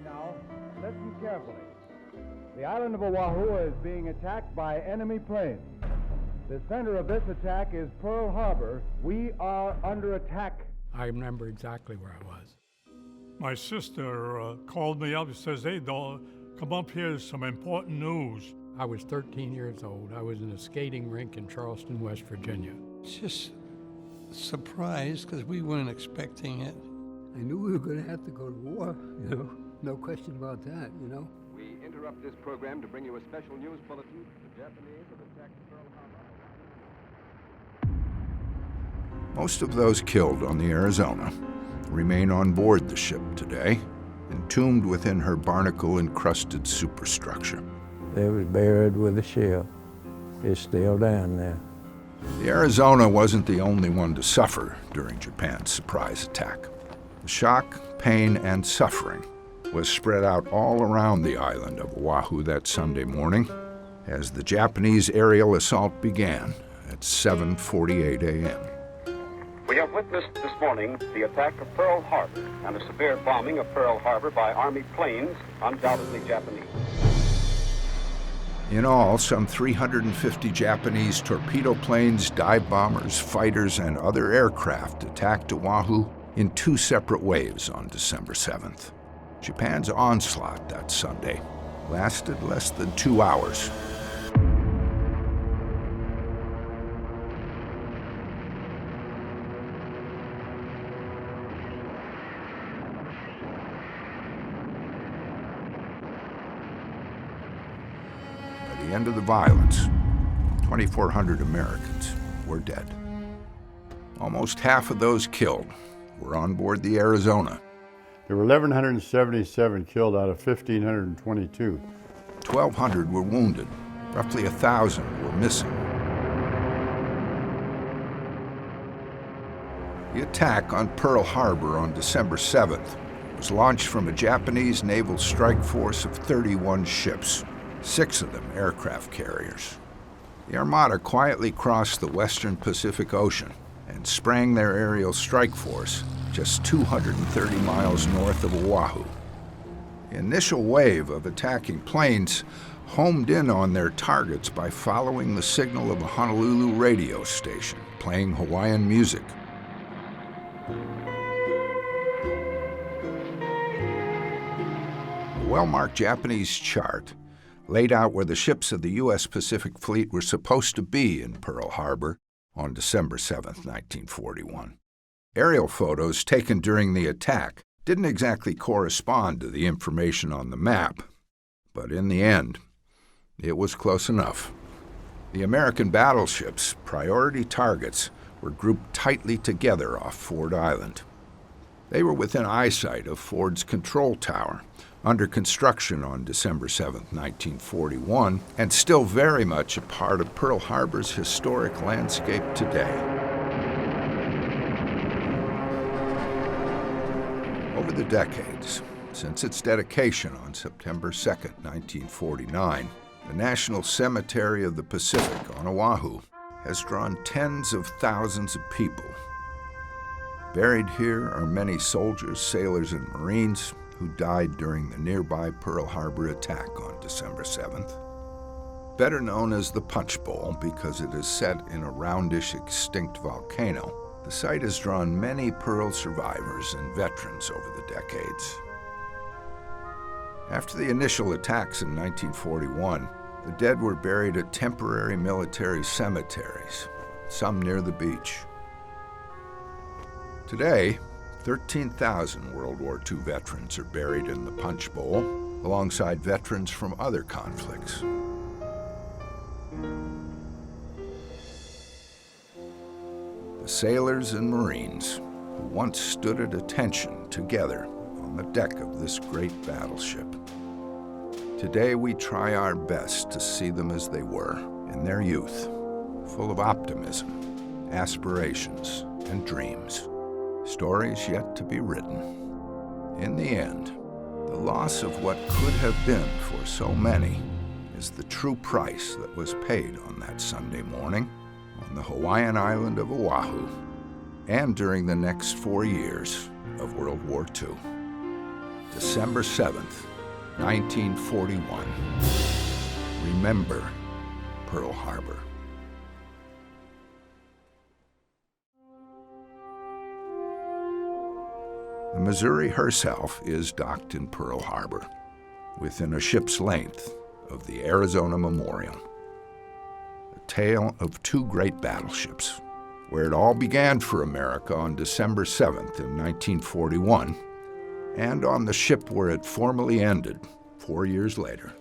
right now, listen carefully. The island of Oahu is being attacked by enemy planes. The center of this attack is Pearl Harbor. We are under attack. I remember exactly where I was. My sister called me up and says, "Hey, don't come up here, there's some important news." I was 13 years old. I was in a skating rink in Charleston, West Virginia. Just surprised because we weren't expecting it. I knew we were going to have to go to war, no question about that, We interrupt this program to bring you a special news bulletin. The Japanese have attacked Pearl Harbor. Most of those killed on the Arizona remain on board the ship today, entombed within her barnacle-encrusted superstructure. They was buried with a shell. It's still down there. The Arizona wasn't the only one to suffer during Japan's surprise attack. The shock, pain, and suffering was spread out all around the island of Oahu that Sunday morning as the Japanese aerial assault began at 7:48 a.m. We have witnessed this morning the attack of Pearl Harbor and a severe bombing of Pearl Harbor by Army planes, undoubtedly Japanese. In all, some 350 Japanese torpedo planes, dive bombers, fighters, and other aircraft attacked Oahu in two separate waves on December 7th. Japan's onslaught that Sunday lasted less than 2 hours. By the end of the violence, 2,400 Americans were dead. Almost half of those killed were on board the Arizona. There were 1,177 killed out of 1,522. 1,200 were wounded. Roughly 1,000 were missing. The attack on Pearl Harbor on December 7th was launched from a Japanese naval strike force of 31 ships, 6 of them aircraft carriers. The Armada quietly crossed the western Pacific Ocean and sprang their aerial strike force just 230 miles north of Oahu. The initial wave of attacking planes homed in on their targets by following the signal of a Honolulu radio station playing Hawaiian music. A well-marked Japanese chart laid out where the ships of the U.S. Pacific Fleet were supposed to be in Pearl Harbor on December 7, 1941. Aerial photos taken during the attack didn't exactly correspond to the information on the map, but in the end, it was close enough. The American battleships' priority targets were grouped tightly together off Ford Island. They were within eyesight of Ford's control tower, under construction on December 7, 1941, and still very much a part of Pearl Harbor's historic landscape today. Over the decades, since its dedication on September 2, 1949, the National Cemetery of the Pacific on Oahu has drawn tens of thousands of people. Buried here are many soldiers, sailors, and Marines who died during the nearby Pearl Harbor attack on December 7th. Better known as the Punch Bowl because it is set in a roundish extinct volcano, the site has drawn many Pearl survivors and veterans over the decades. After the initial attacks in 1941, the dead were buried at temporary military cemeteries, some near the beach. Today, 13,000 World War II veterans are buried in the Punch Bowl, alongside veterans from other conflicts. The sailors and Marines who once stood at attention together on the deck of this great battleship. Today we try our best to see them as they were in their youth, full of optimism, aspirations, and dreams. Stories yet to be written. In the end, the loss of what could have been for so many is the true price that was paid on that Sunday morning on the Hawaiian island of Oahu and during the next 4 years of World War II. December 7th, 1941. Remember Pearl Harbor. The Missouri herself is docked in Pearl Harbor, within a ship's length of the Arizona Memorial. A tale of two great battleships, where it all began for America on December 7th in 1941, and on the ship where it formally ended 4 years later.